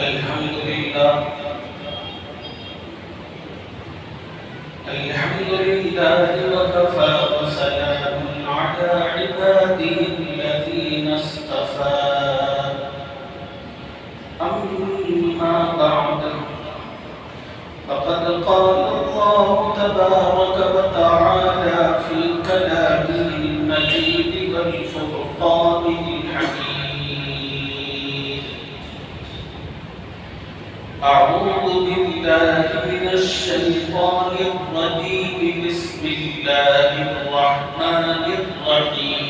الحمد لله وكفى وسلام على عباده الذين اصطفى أما بعد فقد قال الله تبارك وتعالى في كلامه المجيد والفرقان الحميد أعوذ بالله من الشيطان الرجيم بسم الله الرحمن الرحيم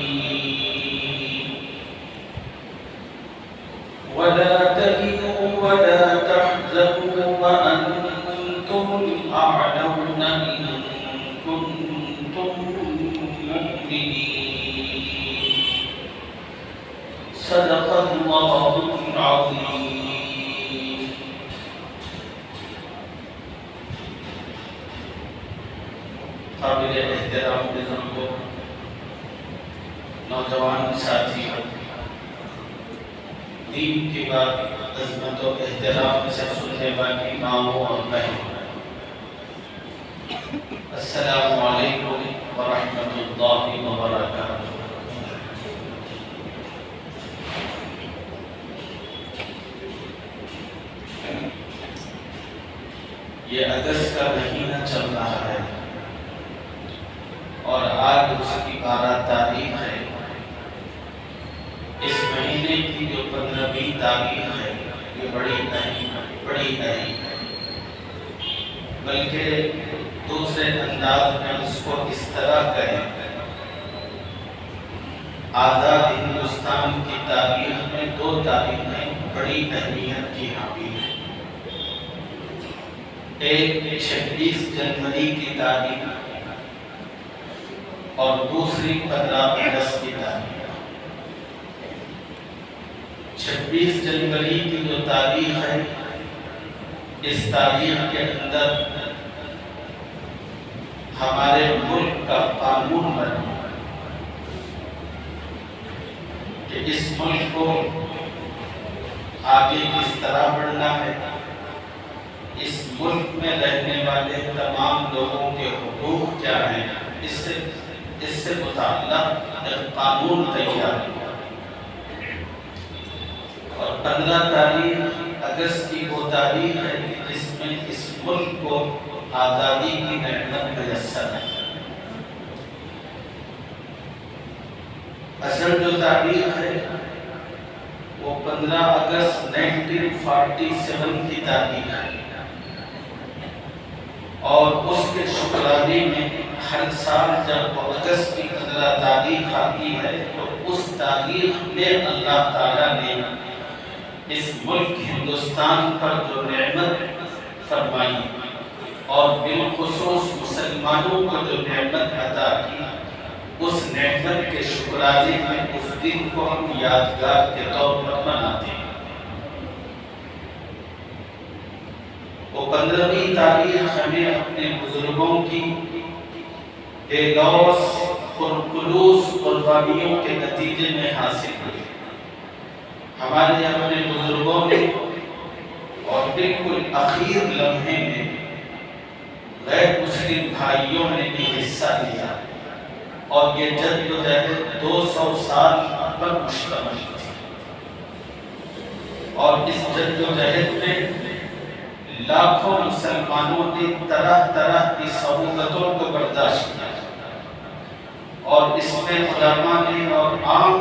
ولا تهنوا ولا تحزنوا وأنتم الأعلون إن كنتم مؤمنين صدق الله العظيم. قابل احترام بزرگوں، نوجوان ساتھی، دین کی بات عظمت و احترام سے سننے والی ماؤں اور بہنوں، السلام علیکم ورحمۃ اللہ وبرکاتہ۔ یہ اگست کا مہینہ چل رہا ہے اور آج اس کی 12 تاریخ ہے۔ اس مہینے کی جو 15ویں تاریخ ہے یہ بڑی اہم ہے، بلکہ دوسرے انداز میں اس کو اس طرح کہیں، آزاد ہندوستان کی تاریخ میں 2 تاریخیں بڑی اہمیت کی حامل ہیں۔ ایک 26 جنوری کی تاریخ اور دوسری 15 اگست کی تاریخ۔ 26 جنوری کی جو تاریخ ہے، اس تاریخ کے اندر ہمارے ملک کا قانون بنا کہ اس ملک کو آگے کس طرح بڑھنا ہے، اس ملک میں رہنے والے تمام لوگوں کے حقوق کیا ہیں، اس سے متعلق ایک قانون تیار ہوا۔ اور 15 تاریخ اگست کی وہ تاریخ ہے جس میں اس ملک کو آزادی کی نعمت میسر ہے۔ اصل جو تاریخ ہے وہ 15 اگست 1947 کی تاریخ ہے، اور اس کے شکرانے میں ہر سال جب اگست کی 15 تاریخ آتی ہے تو اس تاریخ میں اللہ تعالیٰ نے اس ملک ہندوستان پر جو نعمت فرمائی اور بالخصوص مسلمانوں کو جو نعمت عطا کی، اس نعمت کے شکرانے میں اس دن کو ہم یادگار کے طور پر مناتے ہیں۔ وہ 15ویں تاریخ ہمیں اپنے بزرگوں کی بے لوث پرخلوص قربانیوں کے نتیجے میں حاصل ہوئی۔ ہمارے اپنے بزرگوں نے اور بالکل اخیر لمحے میں غیر مسلم بھائیوں نے بھی حصہ لیا، اور یہ جدوجہد 200 سال پر مشتمل تھی، اور اس جدوجہد میں لاکھوں مسلمانوں نے طرح طرح کی صعوبتوں کو برداشت کیا، اور اس میں علماء نے اور عام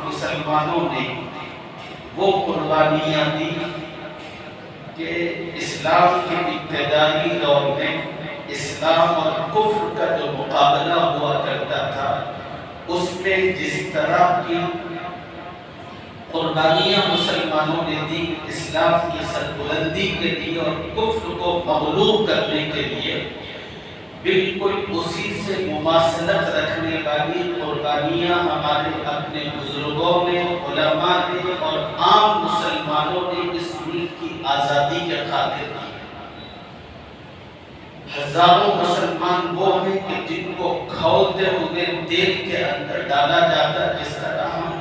مسلمانوں نے وہ قربانیاں دی کہ اسلام کے ابتدائی دور میں اسلام اور کفر کا جو مقابلہ ہوا کرتا تھا، اس میں جس طرح کی قربانیاں مسلمانوں نے دی اسلام کی سربلندی کے لیے اور کفر کو مغلوب کرنے کے لیے، بالکل اسی سے مماثلت رکھنے والی قربانیاں ہمارے اپنے بزرگوں نے، علماء نے اور عام مسلمانوں نے اس ملک کی آزادی کے خاطر کی۔ ہزاروں مسلمان وہ ہیں کہ جن کو کھولتے ہوئے تیل کے اندر ڈالا جاتا، جس طرح ہم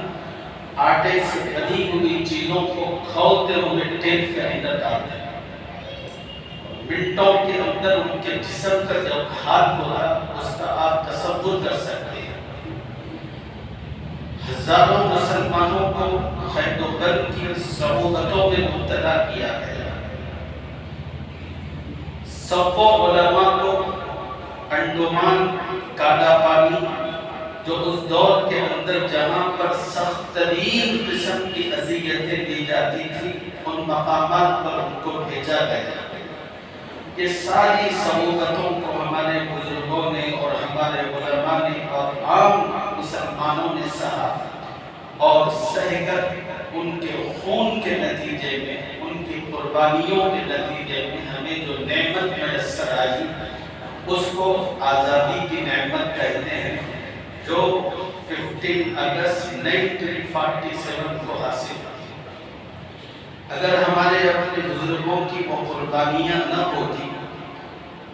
آٹے سے بنی ہوئی چیزوں کو کھولتے ہوئے ٹینک کے اندر ڈالتے ہیں، منٹوں کے اندر ان کے جسم کا جب حال ہوا اس کا آپ تصور کر سکتے ہیں۔ ہزاروں مسلمانوں کو قید و بند کی صعوبتوں میں مبتلا کیا گیا، سبوں علماء کو انڈمان کالا پانی جو اس دور کے اندر جہاں پر سخت ترین قسم کی اذیتیں دی جاتی تھی ان مقامات پر ان کو بھیجا گیا۔ یہ ساری صعوبتوں کو ہمارے بزرگوں نے اور ہمارے علماء نے اور عام مسلمانوں نے سہا، اور سہ کر ان کے خون کے نتیجے میں، ان کی قربانیوں کے نتیجے میں ہمیں جو نعمت میسر آئی اس کو آزادی کی نعمت کہتے ہیں، جو 15 اگست 1947 کو حاصل ہوئی۔ اگر ہمارے اپنے بزرگوں کی وہ قربانیاں نہ ہوتی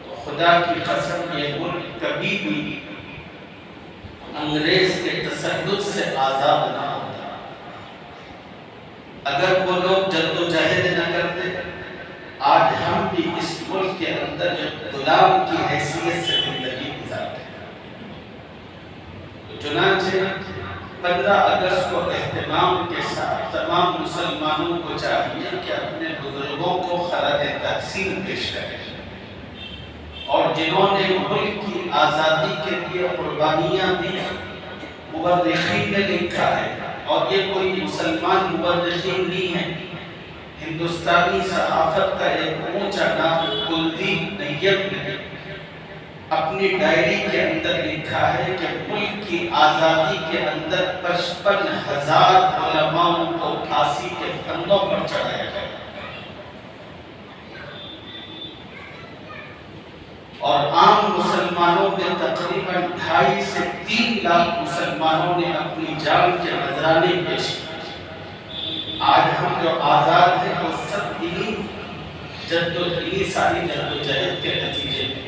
تو خدا کی قسم یہ ملک کبھی بھی انگریز کے تسلط سے آزاد نہ ہوتا۔ اگر وہ لوگ جدوجہد نہ کرتے آج ہم بھی اس ملک کے اندر غلام کی حیثیت سے زندگی گزارتے۔ چنانچہ 15 اگست کو اہتمام کے ساتھ تمام مسلمانوں کو چاہیے کہ اپنے بزرگوں کو خراج تحسین پیش کریں، اور جنہوں نے ملک کی آزادی کے لیے قربانیاں دی، مورخین نے لکھا ہے، اور یہ کوئی مسلمان مورخین نہیں ہیں، ہندوستانی صحافت کا ایک اونچا نام کلدیپ نیر نے اپنی ڈائری کے اندر لکھا ہے کہ ملک کی آزادی کے اندر 55,000 علماء کو پھانسی کے پھندوں پر چڑھایا گیا، اور عام مسلمانوں میں تقریباً 2.5 سے 3 لاکھ مسلمانوں نے اپنی جان کے نذرانے پیش کیے۔ آج ہم جو آزاد ہیں وہ سب انہی ساری جدوجہد کے نتیجے میں۔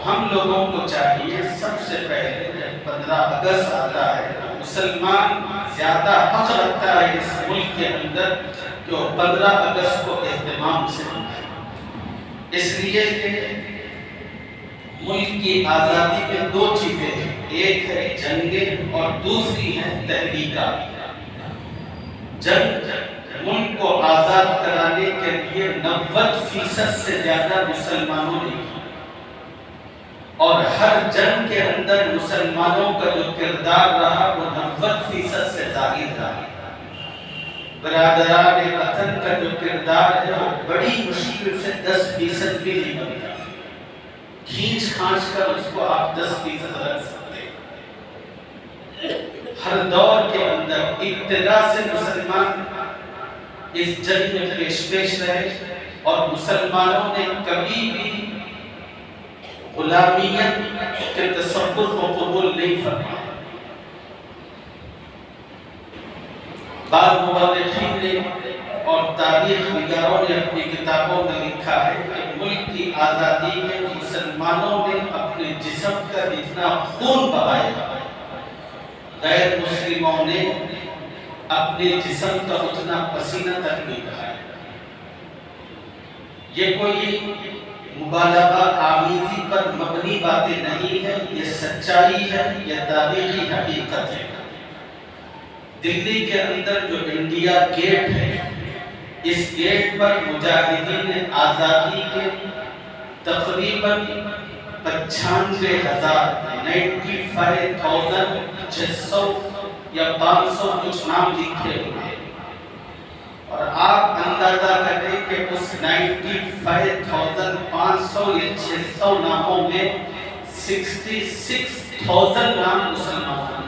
ہم لوگوں کو چاہیے سب سے پہلے جب 15 اگست آتا ہے تو مسلمان زیادہ حق رکھتا ہے اس ملک کے اندر کہ وہ 15 اگست کو اہتمام سے منائے، اس لیے کہ ملک کی آزادی میں 2 چیزیں ہیں، ایک ہے جنگیں اور دوسری ہے تحریکات۔ جنگ ملک کو آزاد کرانے کے لیے 90% سے زیادہ مسلمانوں نے کی، اور ہر جنگ کے اندر مسلمانوں کا جو کردار رہا وہ 90% سے زائد رہا۔ برادران وطن کا جو کردار ہے وہ بڑی مشکل سے 10% بھی نہیں بنتا، کھینچ کھانچ کر اس کو آپ 10% رکھ سکتے۔ ہر دور کے اندر ابتدا سے مسلمان اس جنگ میں پیش رہے، اور مسلمانوں نے کبھی بھی غلامیت کے تصور کو قبول نہیں فرمایا۔ بعض مورخین نے اور تاریخ نگاروں نے اپنی کتابوں میں لکھا ہے کہ ملک کی آزادی میں مسلمانوں نے اپنے جسم کا جتنا خون بہایا، غیر مسلموں نے اپنے جسم کا اتنا پسینہ تک نہیں بہایا۔ یہ کوئی مبالغہ آمیزی پر مبنی باتیں نہیں ہیں، یہ سچائی ہے، یہ تاریخی حقیقت ہے۔ دلی کے اندر جو انڈیا گیٹ ہے، اس گیٹ پر مجاہدین آزادی کے تقریباً 95,600 یا 500 کچھ نام لکھے ہوئے ہیں، اور آپ اندازہ کریں کہ اس 95,500 یا 600 ناموں میں 66,000 نام مسلمانوں ہیں۔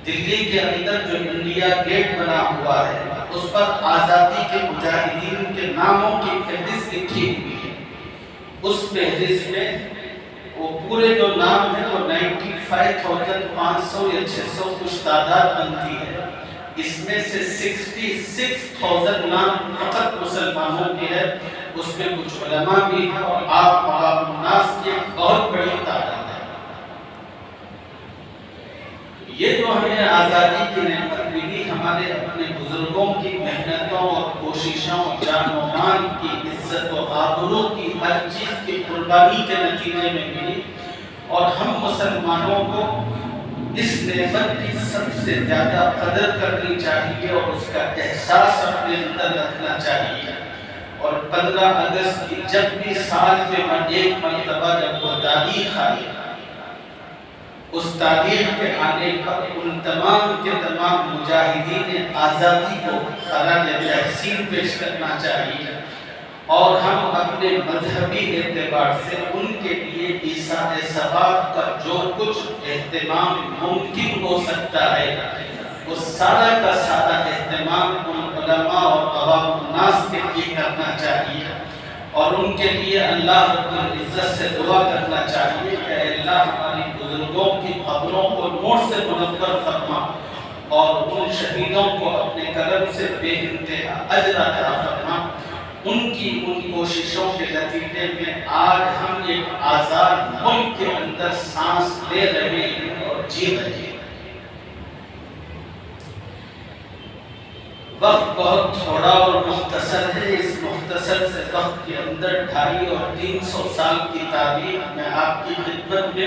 دلی کے اندر جو انڈیا گیٹ بنا ہوا ہے اس پر آزادی کے مجاہدین کے ناموں کی فہرست لکھی ہوئی ہے۔ اس فہرست میں وہ پورے جو نام ہیں وہ 95,500 یا 600 کچھ تعداد بنتی ہے، اس میں سے 66,000 نام فقط مسلمانوں کے ہے، اس میں کچھ علماء بھی ہیں اور آپ الناس کی بہت بڑی تعداد ہے۔ یہ جو ہمیں آزادی کی نعمت ملی ہمارے اپنے بزرگوں کی محنتوں اور کوششوں، جان و مال کی، عزت و آبرو کی، ہر چیز کی قربانی کے نتیجے میں ملی، اور ہم مسلمانوں کو اس نعمت کی سب سے زیادہ قدر کرنی چاہیے اور اس کا احساس اپنے اندر رکھنا چاہیے۔ اور 15 اگست کی جب بھی سال میں ایک مرتبہ جب وہ تاریخ آئی، اس تاریخ کے آنے پر ان تمام کے تمام مجاہدین آزادی کو خراج تحسین پیش کرنا چاہیے، اور ہم اپنے مذہبی اعتبار سے ان کے لیے ایثار ثواب کا جو کچھ اہتمام ممکن ہو سکتا ہے وہ سارا کا سارا اہتمام ان علماء اور عوام الناس کے لیے کرنا چاہیے، اور ان کے لیے اللہ رب العزت سے دعا کرنا چاہیے کہ اے اللہ ہماری بزرگوں کی قبروں کو نور سے منور فرما، اور ان شہیدوں کو اپنے کرم سے بے انتہا اجر عطا فرما۔ ان کی ان کوششوں کے نتیجے میں آج ہم ایک آزاد ملک کے اندر سانس لے رہے ہیں اور جی رہے ہیں۔ وقت بہت تھوڑا اور مختصر ہے، اس مختصر سے وقت کے اندر 250 اور 300 سال کی تاریخ میں آپ کی خدمت میں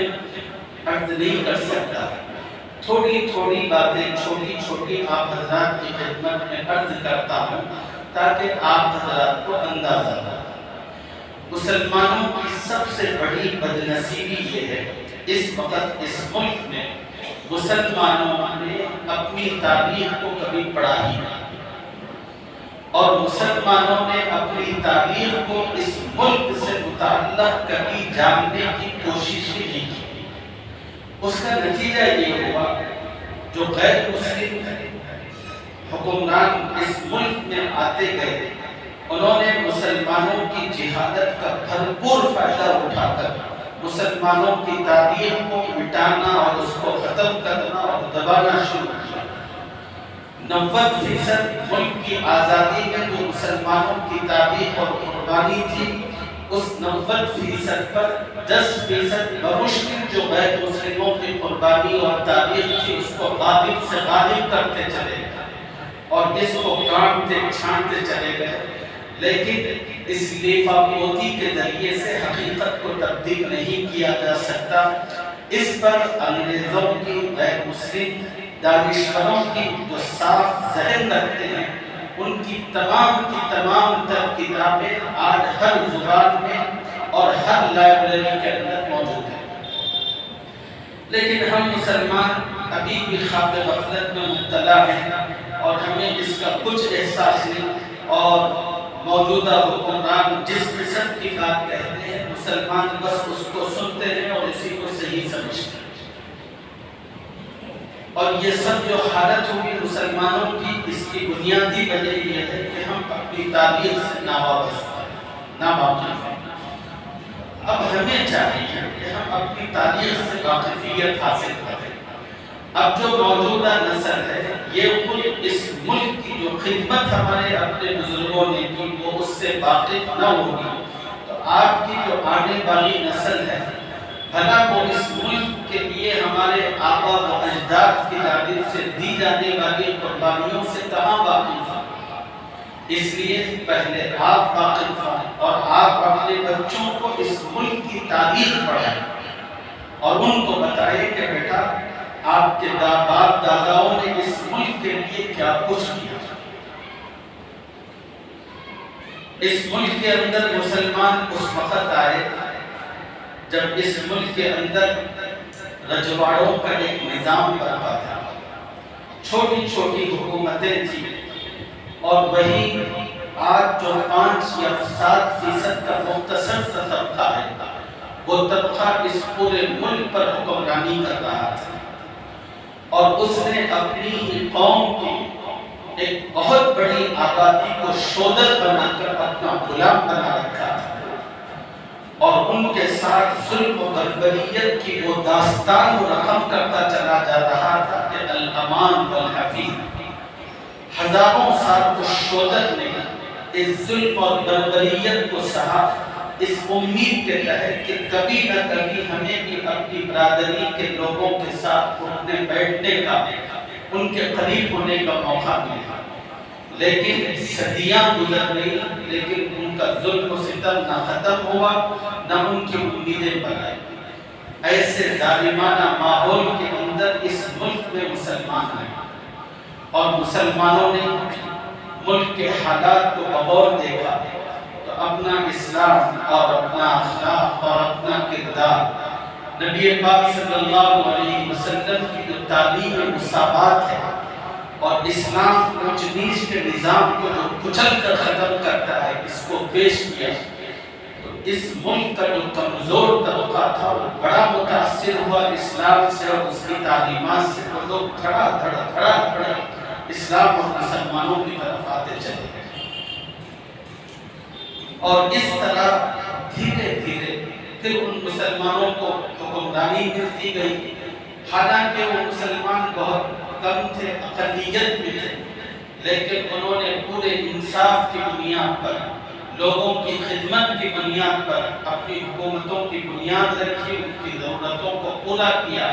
عرض نہیں کر سکتا۔ تھوڑی تھوڑی باتیں چھوٹی چھوٹی آپ حضرات کی خدمت میں عرض کرتا ہوں تاکہ آپ حضرات کو اندازہ ہو۔ مسلمانوں کی سب سے بڑی بدنصیبی یہ ہے، اس وقت اس ملک میں مسلمانوں نے اپنی تاریخ کو کبھی پڑھا ہی نہیں، اور مسلمانوں نے اپنی تاریخ کو اس ملک سے متعلق کبھی جاننے کی کوشش ہی نہیں کی۔ اس کا نتیجہ یہ ہوا جو غیر مسلم حکمران اس ملک میں آتے گئے، انہوں نے مسلمانوں کی جہادت کا بھرپور فائدہ اٹھا کر مسلمانوں کی تاریخ کو مٹانا اور اس کو ختم کرنا اور دبانا شروع کیا۔ 90% ملک کی آزادی میں جو مسلمانوں کی تاریخ اور قربانی تھی، اس 90% پر 10% بمشکل جو غیر مسلموں کی قربانی اور تاریخ تھی اس کو غالب سے غالب کرتے چلے گئے اور اس کو کاٹتے چھانٹتے چلے گئے، لیکن اس لیفا پوتی کے ذریعے سے حقیقت کو تبدیل نہیں کیا جا سکتا۔ اس پر انگریزوں کی، غیر مسلم دانشوروں کی جو صاف ذہن رکھتے ہیں، ان کی تمام تر کتابیں آج ہر زبان میں اور ہر لائبریری کے اندر موجود ہیں، لیکن ہم مسلمان ابھی بھی خواب غفلت میں مبتلا ہیں اور ہمیں اس کا کچھ احساس نہیں، اور موجودہ حکمران جس قسم کی بات کہتے ہیں مسلمان بس اس کو سنتے ہیں اور اسی کو صحیح سمجھتے ہیں۔ اور یہ سب جو حالت ہوئی مسلمانوں کی، اس کی بنیادی وجہ یہ ہے کہ ہم اپنی تاریخ سے ناواقف ہیں۔ اب ہمیں چاہیے کہ ہم اپنی تاریخ سے واقفیت حاصل کریں۔ اب جو موجودہ نسل ہے یہ خود اس ملک کی جو خدمت ہمارے اپنے بزرگوں نے کی وہ اس سے واقف نہ ہوگی، تو آپ کی جو آنے والی نسل ہے بھلا وہ اس ملک کے لیے ہمارے آبا و اجداد کی جانب سے دی جانے والی قربانیوں سے کہاں واقف ہیں۔ اس لیے پہلے آپ واقف ہوں اور آپ اپنے بچوں کو اس ملک کی تاریخ پڑھائیں اور ان کو بتائیں کہ بیٹا آپ کے باپ داداؤں نے اس ملک کے لیے کیا کچھ کیا۔ اس ملک کے اندر مسلمان اس وقت آئے جب اس ملک کے اندر رجواڑوں کا ایک نظام برپا تھا، چھوٹی چھوٹی حکومتیں تھیں، اور وہی آج جو 5 یا 7% کا مختصر سا طبقہ ہے وہ طبقہ اس پورے ملک پر حکمرانی کر رہا تھا، اور اس نے اپنی ہی قوم کی ایک بہت بڑی آبادی کو شودر بنا کر اپنا غلام بنا رکھا تھا، اور ان کے ساتھ ظلم و بربریت کی وہ داستان و رقم کرتا چلا جا رہا تھا کہ الامان والحفیظ۔ ہزاروں سال اس شودر نے اس ظلم اور بربریت کو سہا، اس امید کے تحت کہ کبھی نہ کبھی ہمیں بھی اپنی برادری کے لوگوں کے ساتھ اٹھنے بیٹھنے کا، ان کے قریب ہونے کا موقع ملا، لیکن صدیاں گزر گئی، لیکن ان کا ظلم و ستم نہ ختم ہوا، نہ ان کی امیدیں بڑھائی۔ ایسے ظالمانہ ماحول کے اندر اس ملک میں مسلمان آئے، اور مسلمانوں نے ملک کے حالات کو بغور دیکھا تو اپنا اسلام اور اپنا اخلاق اور اپنا کردار، نبی پاک صلی اللہ علیہ وسلم کی جو تعلیم مساوات ہے اور اسلام اونچ نیچ کے نظام کو جو کچل کر ختم کرتا ہے، اس کو پیش کیا تو اس ملک کا جو کمزور طبقہ تھا وہ بڑا متاثر ہوا اسلام سے اور اس کی تعلیمات سے، وہ لوگ دھڑا دھڑا اسلام اور مسلمانوں کی طرف آتے چلے گئے، اور اس طرح دھیرے دھیرے پھر ان مسلمانوں کو حکمرانی ملتی گئی، حالانکہ وہ مسلمان بہت کم تھے، اقلیت میں تھے، لیکن انہوں نے پورے انصاف کی بنیاد پر، لوگوں کی خدمت کی بنیاد پر اپنی حکومتوں کی بنیاد رکھی، ان کی ضرورتوں کو پورا کیا،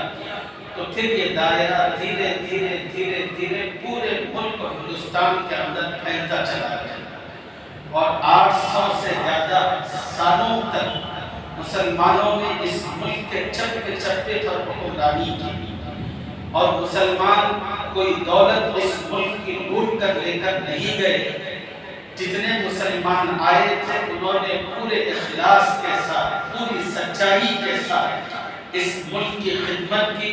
تو پھر یہ دائرہ دھیرے دھیرے دھیرے دھیرے پورے ملک اور ہندوستان کے اندر پھیلتا چلا گیا، اور 800 سے زیادہ سالوں تک مسلمانوں نے اس ملک کے چپے چپے پر حکمرانی کی، اور مسلمان کوئی دولت اس ملک کی لوٹ کر لے کر نہیں گئے، جتنے مسلمان آئے تھے انہوں نے پورے اخلاص کے ساتھ، پوری سچائی کے ساتھ اس ملک کی خدمت کی،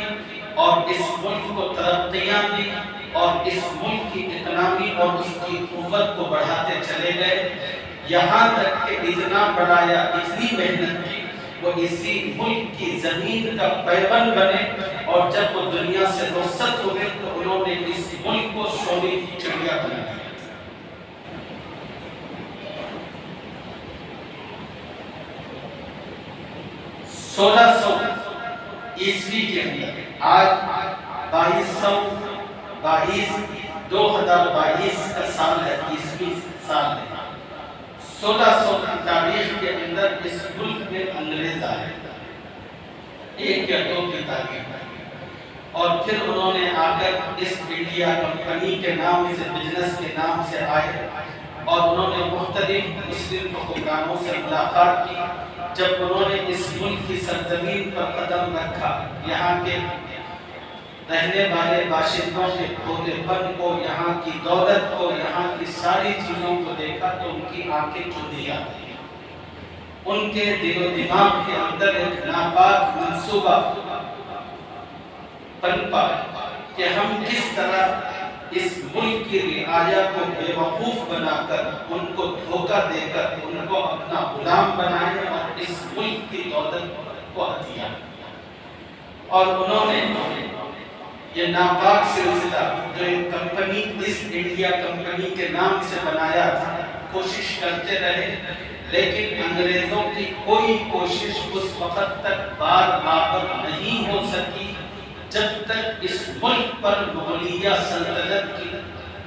اور اس ملک کو ترقیاں دی، اور اس ملک کی اکنامی اور اس کی قوت کو بڑھاتے چلے گئے، یہاں تک کہ اتنا بڑھایا، اتنی محنت کی، وہ اسی ملک کی زمین کا پیوند بنے، اور جب وہ دنیا سے رخصت ہوئے تو انہوں نے اس ملک کو سونے کی چڑیا بنا دیا۔ 1600 عیسوی کے اندر، آج 2022 کا سال ہے، عیسوی سال ہے، 1600 کی تاریخ کے اندر اس ملک میں انگریز آئے، ایک یا دو کی تاریخ ہے، اور پھر انہوں نے آ کر اس انڈیا کمپنی کے نام سے، بزنس کے نام سے آئے، اور انہوں نے مختلف مسلم حکمرانوں سے ملاقات کی۔ جب انہوں نے اس ملک کی سرزمین پر قدم رکھا، یہاں کے رہنے والے باشندوں کے بھولے پن کو، یہاں کی دولت کو، یہاں کی ساری چیزوں کو دیکھا تو ان کی آنکھیں چوندھی آ گئیں، ان کے دل و دماغ کے اندر ایک ناپاک منصوبہ پنپا کہ ہم کس طرح اس ملک کی رعایا کو بے وقوف بنا کر، ان کو دھوکہ دے کر ان کو اپنا غلام بنائیں اور اس ملک کی دولت کو ہتھیا، اور انہوں نے یہ ناپاک سلسلہ جو ایک کمپنی ایسٹ انڈیا کمپنی کے نام سے بنایا تھا، کوشش کرتے رہے، لیکن انگریزوں کی کوئی کوشش اس وقت تک بار نہیں ہو سکی جب تک اس ملک پر مغلیہ سلطنت کی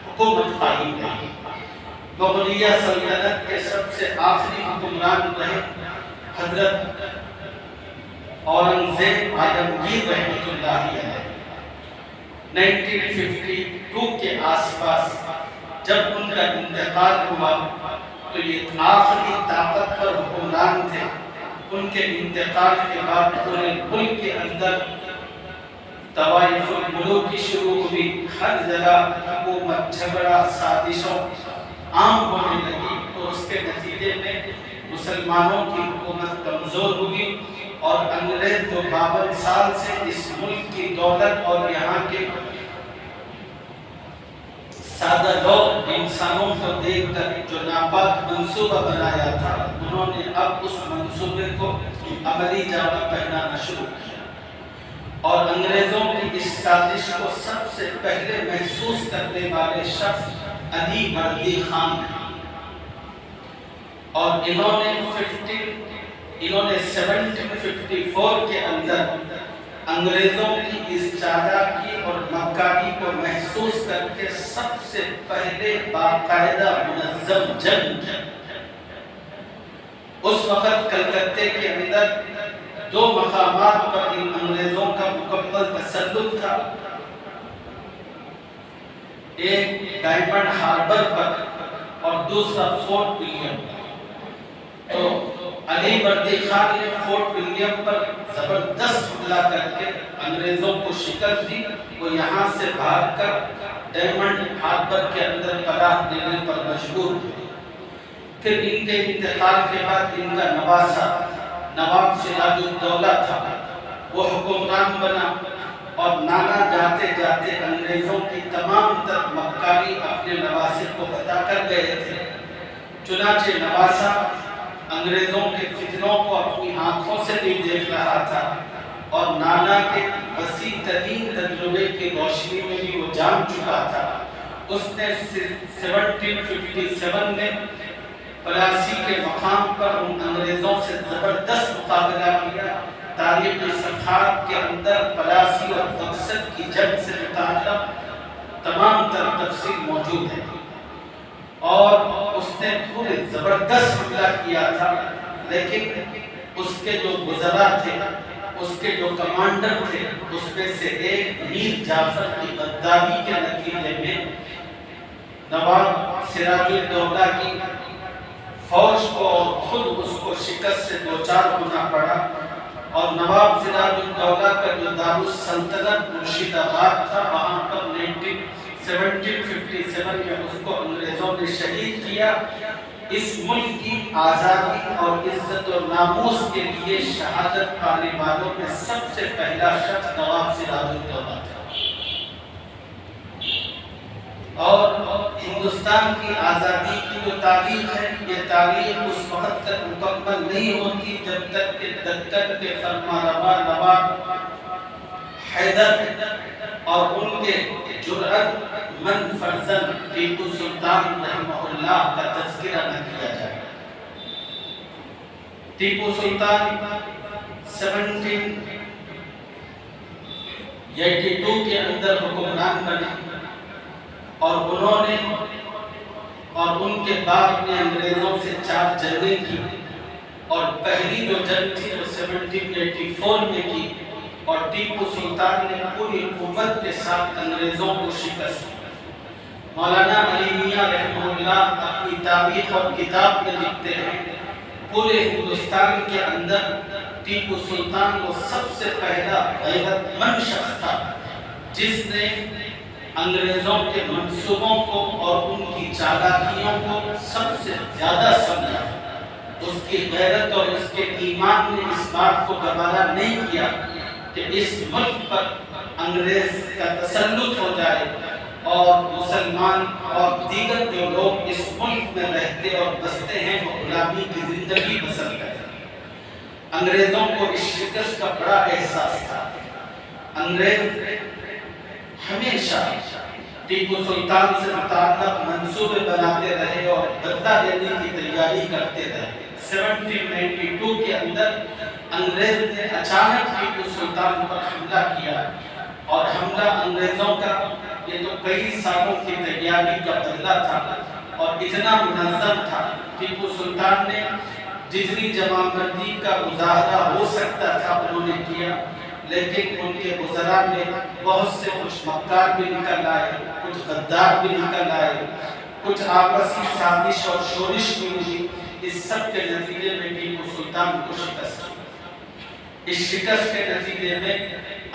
حکومت قائم رہی۔ مغلیہ سلطنت کے سب سے آخری حکمران رہے حضرت اورنگزیب عالمگیر رحمۃ اللہ علیہ۔ 1952 کے آس پاس جب ان کا انتقال ہوا تو یہ آخری طاقتور حکمران تھے، ان کے انتقال کے بعد پورے ملک کے اندر طوائف الملوک کی شروع ہوئی، ہر جگہ حکومت، جھگڑا، سازشوں عام ہونے لگی، تو اس کے نتیجے میں مسلمانوں کی حکومت کمزور ہوئی، اور انگریز جو 52 سال سے اس ملک کی دولت اور یہاں کے سادہ لوگ انسانوں کو دیکھ کر جو ناپاک منصوبہ بنایا تھا، انہوں نے اب اس منصوبے کو عملی جامہ پہنانا شروع کیا، اور انگریزوں کی اس سازش کو سب سے پہلے محسوس کرنے والے شخص علی مردی خان ہیں، اور انہوں نے 1754 کے اندر انگریزوں کی اس چالاکی اور مکاری کو محسوس کر کے سب سے پہلے باقاعدہ منظم جنگ، اس وقت کلکتے کے اندر دو مقامات پر ان انگریزوں کا مکمل تسلط تھا، ایک ڈائمنڈ ہاربر پر اور دوسرا فورٹ ولیم پر۔ تو علی بردی خان نے فورٹ ولیم پر زبردست حملہ کر کے انگریزوں کو شکست دی۔ وہ یہاں سے بھاگ کر ڈائمنڈ ہاربر کے اندر پناہ لینے پر مجبور ہوئے۔ پھر ان کے انتقال کے بعد ان کا نواسا نواب سراج الدولہ تھا، وہ حکمران بنا اور نانا جاتے جاتے انگریزوں کی تمام تر مکاری اپنے نواسے کو بتا کر گئے تھے۔ چنانچہ نواسا انگریزوں کے فتنوں کو اپنی آنکھوں سے نہیں دیکھ رہا تھا اور نانا کے وسیع ترین تجربے کی روشنی میں بھی وہ جان چکا تھا۔ اس نے 1757 میں پلاسی کے مقام پر ان انگریزوں سے زبردست مقابلہ کیا۔ تاریخ صفحات کے اندر پلاسی اور مقصد کی جنگ سے متعلق تمام تر تفصیل موجود ہے اور اس نے پورے زبردست حملہ کیا تھا، لیکن اس کے جو وزراء تھے، اس کے جو کمانڈر تھے، اس میں سے ایک میر جعفر کی غداری کے نتیجے میں نواب سراج الدولہ کی فوج کو اور خود اس کو شکست سے دوچار ہونا پڑا اور نواب سراج الدولہ کا جو دارالسلطنت مرشد آباد تھا، وہاں پر 1757 میں اس کو انگریزوں نے شہید کیا۔ اس ملک کی آزادی اور عزت و ناموس کے لیے شہادت پانے والوں میں سب سے پہلا شخص نواب سراج الدولہ تھا۔ اور ہندوستان کی آزادی کی جو تاریخ ہے، یہ تاریخ اس وقت تک مکمل نہیں ہوتی جب تک کہ دکن کے فرمانروا نواب حیدر اور ان کے جرأت مند فرزند ٹیپو سلطان رحمہ اللہ کا تذکرہ نہ کیا جائے۔ ٹیپو سلطان 1782 کے اندر حکمران بنے اور انہوں نے اور ان کے باپ نے انگریزوں سے 4 جنگیں کی اور پہلی جو جنگ تھی وہ 1784 میں کی اور ٹیپو سلطان نے پوری قوت کے ساتھ انگریزوں کو شکست دی۔ مولانا علی میاں رحمہ اللہ اپنی تاریخ اور کتاب میں لکھتے ہیں، پورے ہندوستان کے اندر ٹیپو سلطان وہ سب سے پہلا غیرت مند شخص تھا جس نے انگریزوں کے منصوبوں کو اور ان کی چالاکیوں کو سب سے زیادہ سمجھا۔ اس کی غیرت اور اس کے ایمان نے اس بات کو گوارا نہیں کیا کہ اس ملک پر انگریز کا تسلط ہو جائے اور مسلمان اور دیگر جو لوگ اس ملک میں رہتے اور بستے ہیں وہ غلامی کی زندگی بسر کریں۔ انگریزوں کو اس شکست کا بڑا احساس تھا۔ انگریز ہمیشہ ٹیپو سلطان سے متعلق منصوبے بناتے رہے اور بدلہ لینے کی تیاری کرتے رہے۔ 1792 کے اندر انگریز نے اچانک ٹیپو سلطان پر حملہ کیا اور حملہ انگریزوں کا یہ تو کئی سالوں کی تیاری کا بدلہ تھا اور اتنا منظم تھا۔ ٹیپو سلطان نے جتنی جمع بندی کا مظاہرہ ہو سکتا تھا انہوں نے کیا، لیکن ان کے وزراء نے بہت سے کچھ مکار بھی نکل آئے، کچھ غدار بھی نکل آئے، کچھ آپسی سازش اور شورش بھی ہوئی۔ اس سب کے نتیجے میں ٹیپو سلطان کو شکست ہوئی۔ اس شکست کے نتیجے میں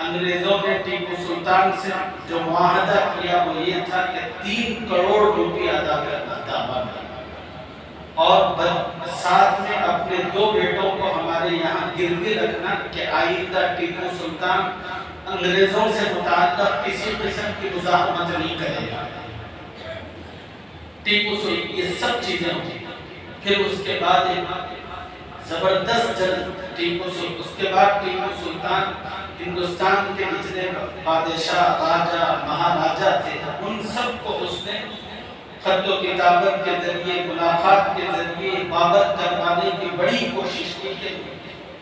انگریزوں نے ٹیپو سلطان سے جو معاہدہ کیا وہ یہ تھا کہ 3 کروڑ روپے ادا کرنا تھا اور ساتھ میں اپنے 2 بیٹوں کو ہمارے یہاں گروی رکھنا کہ آئندہ ٹیپو سلطان انگریزوں سے متعلق کسی قسم کی مزاحمت نہیں کرے گا۔ ٹیپو سلطان یہ سب چیزیں ہوئی۔ پھر اس کے بعد ایک زبردست جنگ اس کے بعد ٹیپو سلطان ہندوستان کے جتنے بادشاہ، راجہ، مہاراجہ تھے ان سب کو اس نے خط و کتابت کے ذریعے، ملاقات کے ذریعے بابت کروانے کی بڑی کوشش کی کہ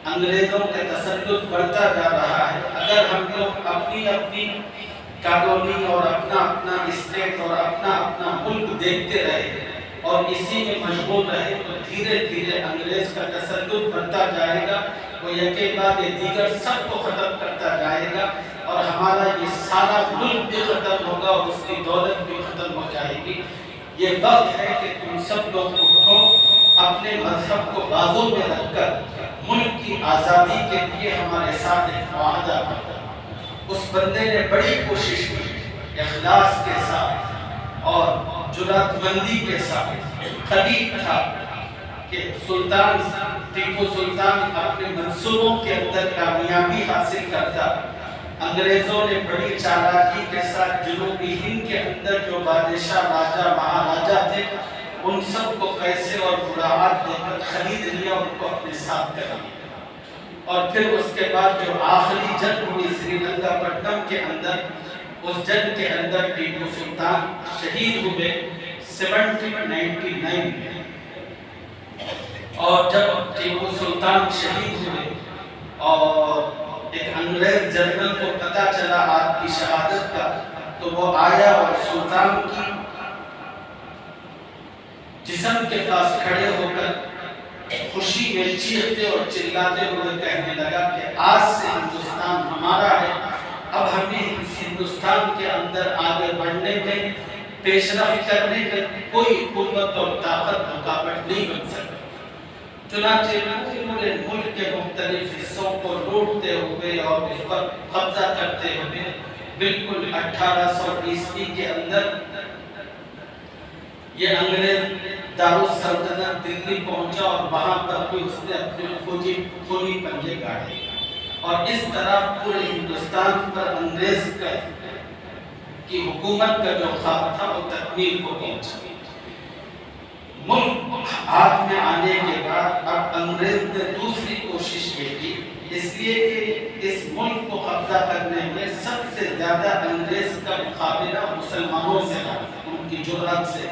انگریزوں کا تسلط بڑھتا جا رہا ہے۔ اگر ہم لوگ اپنی اپنی کالونی اور اپنا اپنا اسٹیٹ اور اپنا اپنا ملک دیکھتے رہے اور اسی میں مشغول رہے تو دھیرے دھیرے انگریز کا تسلط بڑھتا جائے گا، وہ یکے بعد دیگر سب کو ختم کرتا جائے گا، اور ہمارا یہ سارا ملک بھی ختم ہوگا اور اس کی دولت بھی ختم ہو جائے گی۔ یہ وقت ہے کہ تم سب لوگ اٹھو، اپنے مذہب کو بازو میں رکھ کر ملک کی آزادی کے لیے ہمارے ساتھ ایک معاہدہ کرو۔ اس بندے نے بڑی کوشش کی، اخلاص کے ساتھ اور جرأت مندی کے ساتھ، قریب تھا کہ سلطان ٹیپو سلطان اپنے منصوبوں کے اندر کامیابی حاصل کرتا۔ انگریزوں نے بڑی چالاکی کے ساتھ جنوبی ہند کے اندر جو بادشاہ راجہ مہاراجہ تھے ان سب کو پیسے اور مراعات دے کر خرید لیا، ان کو اپنے ساتھ کر لیا۔ اور پھر اس کے بعد جو آخری جنگ ہوئی سری لنکا پٹنم کے اندر، اس جنگ کے اندر ٹیپو سلطان شہید ہوئے 1799 میں۔ اور جب ٹیپو سلطان شہید ہوئے اور ایک انگریز جنرل کو پتہ چلا آپ کی شہادت کا، تو وہ آیا اور سلطان کی جسم کے پاس کھڑے ہو کر خوشی میں چیختے اور چلاتے ہوئے کہنے لگا کہ آج سے ہندوستان ہمارا ہے، اب ہمیں اس ہندوستان کے اندر آگے بڑھنے میں، پیش رفت کرنے میں کوئی قوت اور طاقت رکاوٹ نہیں بن سکتی۔ چنانچہ پورے ملک کے مختلف حصوں کو لوٹتے ہوئے اور اس پر قبضہ کرتے ہوئے بالکل 1820 کے اندر یہ انگریز دارالسلطنت دلی پہنچا اور وہاں پر بھی اس نے اپنے خونی پنجے گاڑے، اور اس طرح پورے ہندوستان پر انگریز کی حکومت کا جو خواب تھا وہ تکمیل کو پہنچا۔ ملک ہاتھ میں آنے کے بعد اب انگریز نے دوسری کوشش یہ کی، اس لیے کہ اس ملک کو قبضہ کرنے میں سب سے زیادہ انگریز کا مقابلہ مسلمانوں سے رہا، ان کی جرأت سے،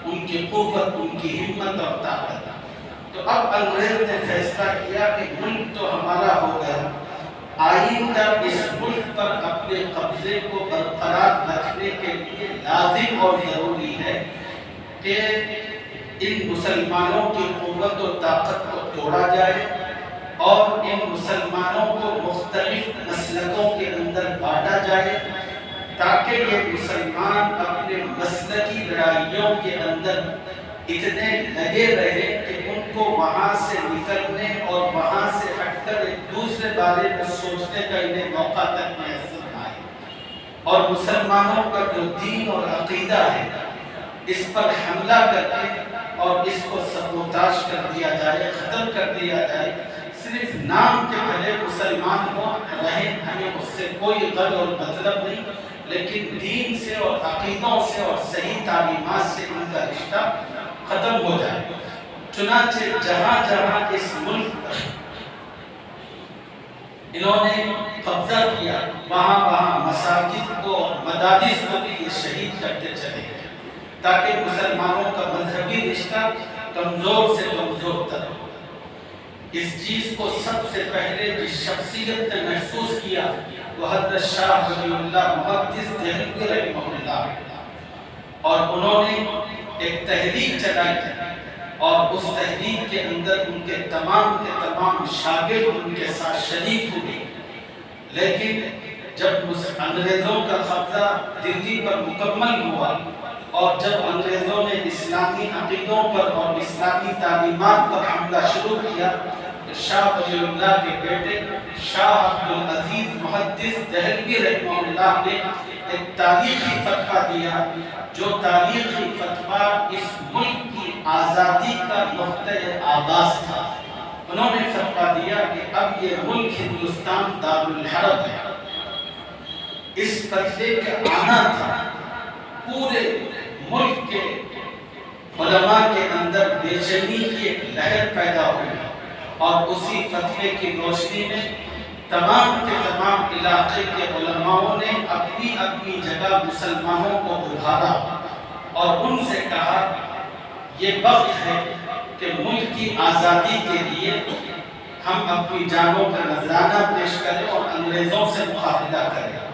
ان کی قوت، ان کی ہمت اور طاقت۔ تو اب انگریز نے فیصلہ کیا کہ ملک تو ہمارا ہو گیا، آئندہ اس ملک پر اپنے قبضے کو برقرار رکھنے کے لیے لازم اور ضروری ہے کہ ان مسلمانوں کی قوت و طاقت کو توڑا جائے اور ان مسلمانوں کو مختلف مسلکوں کے اندر بانٹا جائے، تاکہ یہ مسلمان اپنے مسلکی لڑائیوں کے اندر اتنے لگے رہے کہ ان کو وہاں سے نکلنے اور وہاں سے ہٹ کر ایک دوسرے بارے میں سوچنے کا انہیں موقع تک میسر نہ آئے، اور مسلمانوں کا جو دین اور عقیدہ ہے اس پر حملہ کر کے اور اس کو سبوتاش کر دیا جائے، ختم کر دیا جائے۔ صرف نام کے پہلے مسلمان ہو رہے، ہمیں اس سے کوئی غرض اور مطلب نہیں، لیکن دین سے اور عقیدوں سے اور صحیح تعلیمات سے ان کا رشتہ ختم ہو جائے۔ چنانچہ جہاں جہاں اس ملک پر انہوں نے قبضہ کیا، وہاں وہاں مساجد کو اور مدارس کو بھی یہ شہید کرتے چلے گئے، تاکہ مسلمانوں کا مذہبی رشتہ کمزور سے کمزور تر ہو۔ اس چیز کو سب سے پہلے جس شخصیت نے محسوس کیا وہ حضرت شاہ ولی اللہ محدث دہلوی رحمہ اللہ، اور انہوں نے ایک تحریک چلائی اور اس تحریک کے اندر ان کے تمام شاگرد ان کے ساتھ شریک ہوئے۔ لیکن جب انگریزوں کا قبضہ دلی پر مکمل ہوا اور جب انگریزوں نے اسلامی عقیدوں پر اور اسلامی تعلیمات پر حملہ شروع کیا، تو شاہ ولی اللہ کے بیٹے شاہ عبدالعزیز محدث دہلوی رحمہ اللہ نے ایک تاریخی فتویٰ دیا، جو تاریخی فتویٰ اس ملک کی آزادی کا نقطۂ آغاز تھا۔ انہوں نے فتویٰ دیا کہ اب یہ ملک ہندوستان دارالحرب ہے۔ اس فتوے کا آنا تھا پورے ملک کے علماء کے اندر بے چینی کی ایک لہر پیدا ہوئی، اور اسی فتوے کی روشنی میں تمام کے تمام علاقے کے علماءوں نے اپنی اپنی جگہ مسلمانوں کو ابھارا اور ان سے کہا یہ وقت ہے کہ ملک کی آزادی کے لیے ہم اپنی جانوں کا نذرانہ پیش کریں اور انگریزوں سے مقابلہ کریں۔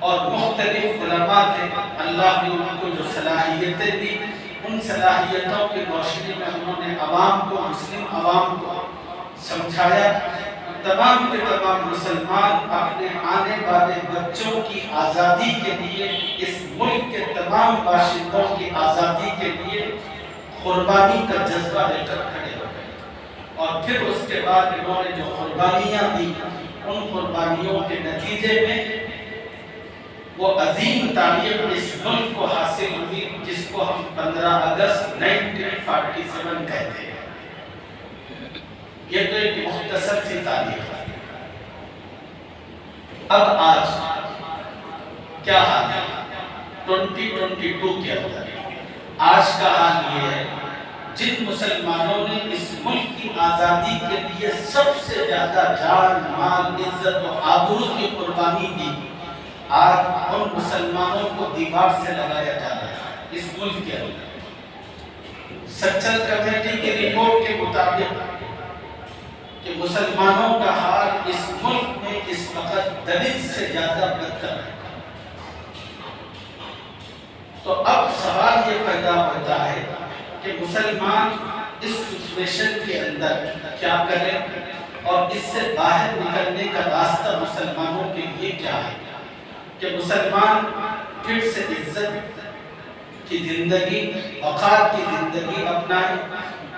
اور مختلف علماء تھے، اللہ نے ان کو جو صلاحیتیں دی ان صلاحیتوں کی روشنی میں انہوں نے عوام کو، مسلم عوام کو سمجھایا تمام کے تمام مسلمان اپنے آنے والے بچوں کی آزادی کے لیے، اس ملک کے تمام باشندوں کی آزادی کے لیے قربانی کا جذبہ لے کر کھڑے ہو گئے۔ اور پھر اس کے بعد انہوں نے جو قربانیاں دی، ان قربانیوں کے نتیجے میں وہ عظیم تاریخ اس ملک کو حاصل ہوئی جس کو ہم 15 اگست 1947 کہتے ہیں۔ یہ تو ایک مختصر سی تاریخ ہے۔ اب آج کیا حال ہے 2022 کے اندر؟ آج کا حال یہ ہے جن مسلمانوں نے اس ملک کی آزادی کے لیے سب سے زیادہ جان، مال، عزت و آبرو کی قربانی دی، آج ان مسلمانوں کو دیوار سے لگایا جا رہا ہے اس ملک کے اندر۔ سچل کمیٹی کی رپورٹ کے مطابق کہ مسلمانوں کا حال اس ملک میں اس وقت دلت سے زیادہ بدتر ہے۔ تو اب سوال یہ پیدا ہوتا ہے کہ مسلمان اس سچویشن کے اندر کیا کریں اور اس سے باہر نکلنے کا راستہ مسلمانوں کے لیے کیا ہے کہ مسلمان پھر سے عزت کی زندگی، وقار کی زندگی اپنائیں،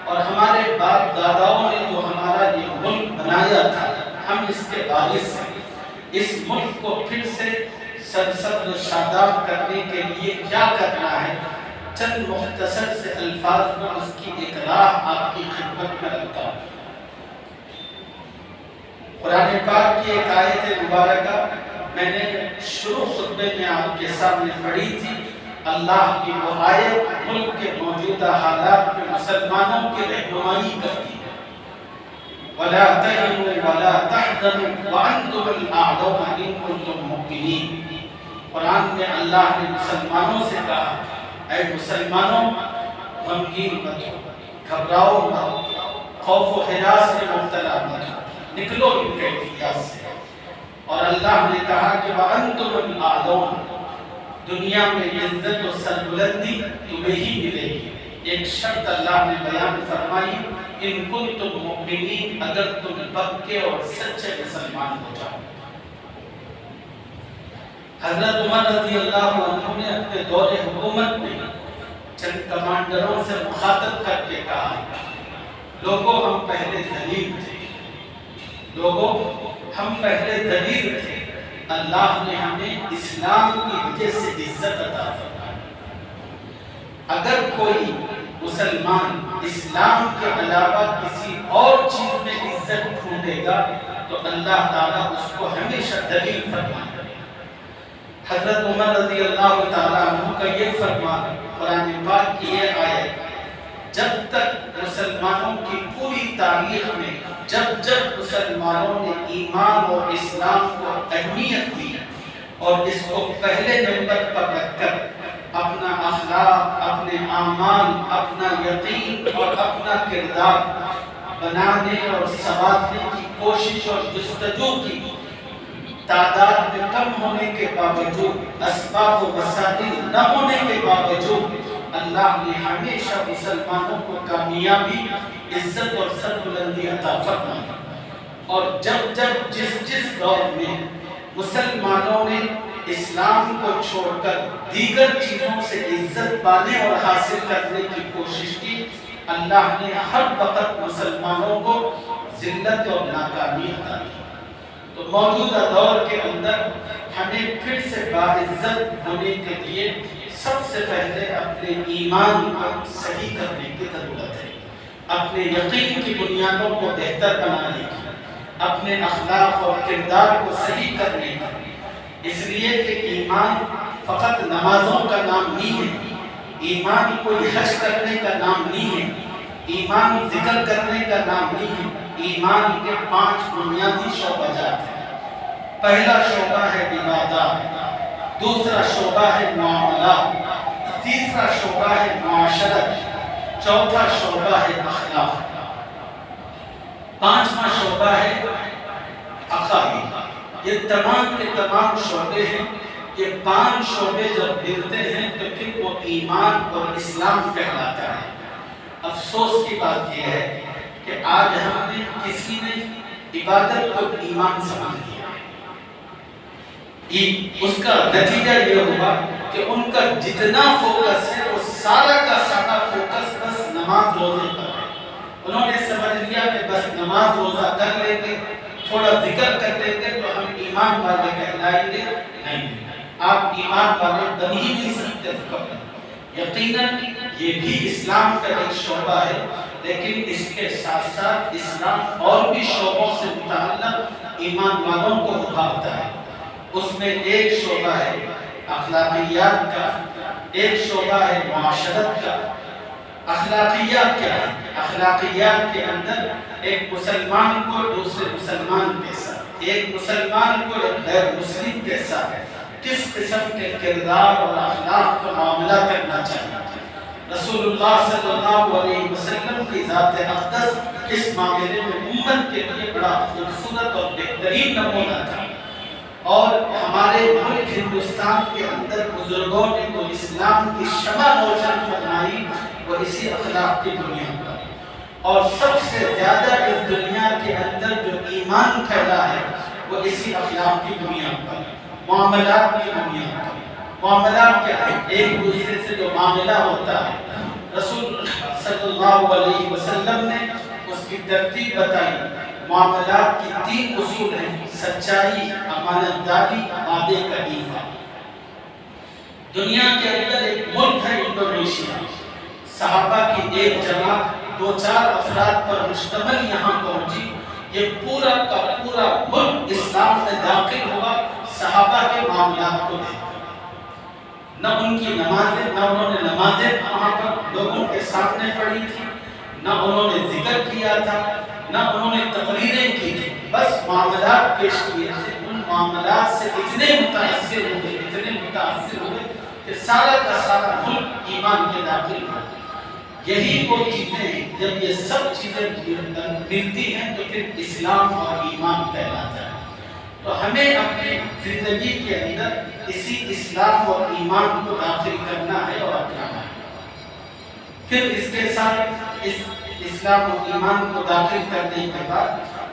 اور ہمارے باپ داداؤں نے جو ہمارا یہ ملک بنایا تھا، ہم اس کے وارث ہیں۔ اس ملک کو پھر سے سرسبز و شاداب کرنے کے لیے کیا کرنا ہے، چند مختصر سے الفاظ میں اس کی ایک راہ آپ کی خدمت میں رکھتا ہوں۔ قرآن پاک کی ایک آیت مبارکہ میں نے شروع خطبے میں آپ کے سامنے پڑھی تھی۔ اللہ کی وہ آیت ملک کے موجودہ حالات میں مسلمانوں کی رہنمائی کرتی ہے۔ وَلَا تَهِنُوا وَلَا تَحْزَنُوا وَأَنْتُمُ الْأَعْلَوْنَ إِن كُنتُم مُّؤْمِنِينَ۔ قرآن میں اللہ نے مسلمانوں سے کہا، اے مسلمانوں غمگین مت ہو، گھبراؤ مت، خوف و ہراس میں مبتلا مت ہو، نکلو ان کیفیات سے۔ اور اللہ نے کہا کہ وَأَنْتُمُ الْأَعْلَوْنَ، دنیا میں عزت و سربلندی تمہیں ہی ملے گی۔ ایک شرط اللہ نے بیان فرمائی، ان کنتم مؤمنین، اگر تم پکے اور سچے مسلمان ہو جاؤ۔ حضرت عمر رضی اللہ عنہ نے اپنے دور حکومت میں چند کمانڈروں سے مخاطب کر کے کہا، لوگوں ہم پہلے ذلیل تھے، لوگوں ہم پہلے ذلیل تھے، اللہ نے ہمیں اسلام کی وجہ سے عزت عطا فرمائی۔ اگر کوئی مسلمان اسلام کے علاوہ کسی اور چیز میں عزت ڈھونڈے گا تو اللہ تعالیٰ اس کو ہمیشہ ذلیل فرمائے۔ حضرت عمر رضی اللہ تعالیٰ عنہ کا یہ فرمان، قرآن پاک کی یہ آیت، جب تک مسلمانوں کی پوری تاریخ میں جب مسلمانوں نے ایمان اور اسلام کو اہمیت دی اور اس کو پہلے نمبر پر رکھ کر اپنا اخلاق، اپنے اعمال، اپنا یقین اور اپنا کردار بنانے اور سنوارنے کی کوشش اور جستجو کی، تعداد میں کم ہونے کے باوجود، اسباب و وسائل نہ ہونے کے باوجود، اللہ نے ہمیشہ مسلمانوں کو کامیابی، عزت اور سربلندی عطا فرمائی۔ اور جب جس دور میں مسلمانوں نے اسلام کو چھوڑ کر دیگر چیزوں سے عزت پانے اور حاصل کرنے کی کوشش کی، اللہ نے ہر وقت مسلمانوں کو ذلت اور ناکامی عطا کی۔ تو موجودہ دور کے اندر ہمیں پھر سے باعزت ہونے کے لیے سب سے پہلے اپنے ایمان کو صحیح کرنے کی ضرورت ہے، اپنے یقین کی بنیادوں کو بہتر بنانے کی، اپنے اخلاق اور کردار کو صحیح کرنے کی۔ اس لیے کہ ایمان فقط نمازوں کا نام نہیں ہے، ایمان کوئی حج کرنے کا نام نہیں ہے، ایمان ذکر کرنے کا نام نہیں ہے۔ ایمان کے 5 بنیادی شعبہ جات ہیں۔ پہلا شعبہ ہے عبادات، دوسرا شعبہ ہے معاملات، تیسرا شعبہ ہے معاشرت، چوتھا شعبہ ہے اخلاق، پانچواں شعبہ ہے عقائد۔ یہ تمام کے تمام شعبے ہیں یہ 5 شعبے جب ملتے ہیں تو پھر وہ ایمان اور اسلام کہلاتا ہے۔ افسوس کی بات یہ ہے کہ آج ہم نے کسی نے عبادت کو ایمان سمجھ لیا، اس کا نتیجہ یہ ہوا کہ ان کا جتنا فوکس ہے وہ سارا کا سارا فوکس بس نماز روزے پر ہے۔ انہوں نے سمجھ لیا کہ بس نماز روزہ کر لیں گے، تھوڑا ذکر کر لیں گے تو ہم ایمان والے کہلائیں گے۔ نہیں، آپ ایمان والے بن ہی نہیں سکتے۔ یقیناً یہ بھی اسلام کا ایک شعبہ ہے، لیکن اس کے ساتھ ساتھ اسلام اور بھی شعبوں سے متعلق ایمان والوں کو ابھارتا ہے۔ اس میں ایک شعبہ ہے اخلاقیات کا، ایک شعبہ ہے معاشرت کا۔ اخلاقیات کیا ہے؟ اخلاقیات کے اندر ایک مسلمان کو دوسرے مسلمان کے ساتھ، ایک مسلمان کو ایک غیر مسلم کے ساتھ کس قسم کے کردار اور اخلاق کا معاملہ کرنا چاہیے۔ رسول اللہ صلی اللہ علیہ وسلم کی ذات اقدس اس معاملے میں امت کے لیے بڑا خوبصورت اور بہترین نمونہ تھا، اور ہمارے ملک ہندوستان کے اندر بزرگوں نے جو اسلام کی شمع روشن فرمائی وہ اسی اخلاق کی بنیاد پر، اور سب سے زیادہ اس دنیا کے اندر جو ایمان پھیلا ہے وہ اسی اخلاق کی بنیاد پر، معاملات کی بنیاد پر۔ معاملات کیا ہے؟ ایک دوسرے سے جو معاملہ ہوتا ہے، رسول اللہ صلی اللہ علیہ وسلم نے اس کی ترتیب بتائی۔ معاملات کی 3 اصول ہیں: سچائی، امانت داری، وعدے کا ایفا۔ دنیا کے اندر ایک ملک ہے انڈونیشیا، صحابہ کی ایک جماعت 2-4 افراد پر مشتمل یہاں پہنچی، یہ پورا کا پورا ملک اسلام میں داخل ہوا صحابہ کے معاملات کو دیکھ کر۔ نہ ان کی نمازیں، نہ انہوں نے نمازیں وہاں پر لوگوں کے سامنے پڑھی تھی، نہ انہوں نے ذکر کیا تھا، نہ انہوں نے تقریریں کی تھی، بس معاملات پیش کیے تھے۔ ان معاملات سے اتنے متاثر ہوئے کہ سارا کا سارا ملک ایمان کے داخل ہوا۔ یہی وہ چیزیں ہیں، جب یہ سب چیزیں ملتی ہیں تو پھر اسلام اور ایمان کہلاتا ہے۔ تو ہمیں اپنی زندگی کے اندر اسی اسلام اور ایمان کو داخل کرنا ہے اور اپنانا ہے۔ پھر اس کے ساتھ اس اسلام اور ایمان کو داخل کرنے کے بعد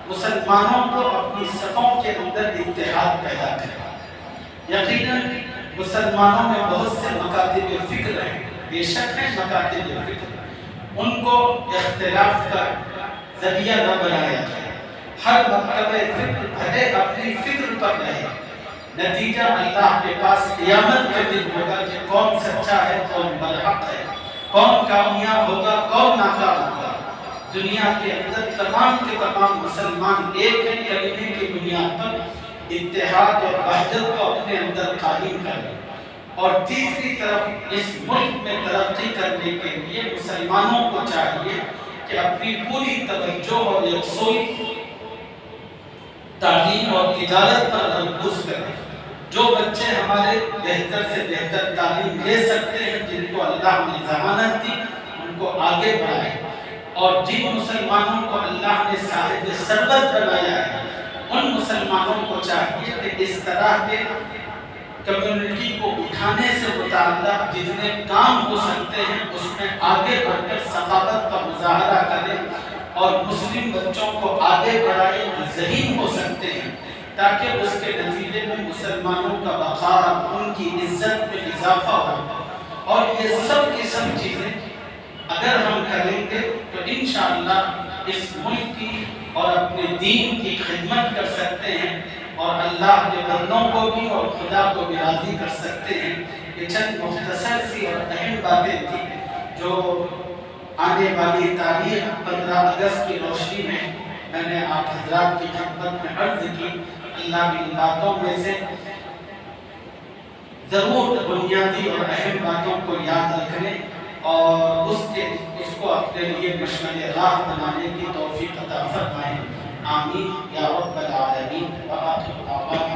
مسلمانوں کو اپنی صفوں کے اندر اتحاد پیدا کرنا۔ یقیناً مسلمانوں میں بہت سے مکاتب فکر ہیں، بے شک ہیں مکاتب فکر، ان کو اختلاف کا ذریعہ نہ بنایا جائے۔ ہر مکتبہ فکر بھلے اپنی فکر پر رہے، نتیجہ اللہ کے پاس قیامت کے دن ہوگا کہ کون سچا ہے، کون برحق ہے، کون کامیاب ہوگا، کون ناکام ہوگا۔ دنیا کے اندر تمام کے تمام مسلمان ایک ہیں، کلمے کی بنیاد پر اتحاد اور وحدت کو اپنے اندر قائم کریں۔ اور تیسری طرف اس ملک میں ترقی کرنے کے لیے مسلمانوں کو چاہیے کہ اپنی پوری توجہ اور یکسوئی تعلیم اور تجارت پر مرکوز کریں۔ جو بچے ہمارے بہتر سے بہتر تعلیم لے سکتے ہیں، جن کو اللہ نے ضمانت دی، ان کو آگے بڑھائیں، اور جن مسلمانوں کو اللہ نے صاحب ثروت بنایا ہے ان مسلمانوں کو چاہیے کہ اس طرح کے کمیونٹی کو اٹھانے سے متعلق جتنے کام ہو سکتے ہیں اس میں آگے بڑھ کر ثقافت کا مظاہرہ کریں، اور مسلم بچوں کو آگے بڑھائیں جو ذہین ہو سکتے ہیں، تاکہ اس کے نتیجے میں مسلمانوں کا وقار، ان کی عزت میں اضافہ ہو۔ اور یہ سب کی سب چیزیں اگر ہم کریں گے تو انشاءاللہ اس ملک کی اور اپنے دین کی خدمت کر سکتے ہیں، اور اللہ کے بندوں کو بھی اور خدا کو بھی راضی کر سکتے ہیں۔ یہ چند مختصر سی اور اہم باتیں تھیں جو آنے والی تاریخ 15 اگست کی روشنی میں نے آپ حضرات کی خدمت میں عرض کی۔ اللہ کی باتوں میں سے ضرور بنیادی اور اہم باتوں کو یاد رکھنے اور اس کو اپنے لیے مشعل راہ بنانے کی توفیق عطا فرمائیں۔ آمین یا رب العالمین۔ وآخر دعوانا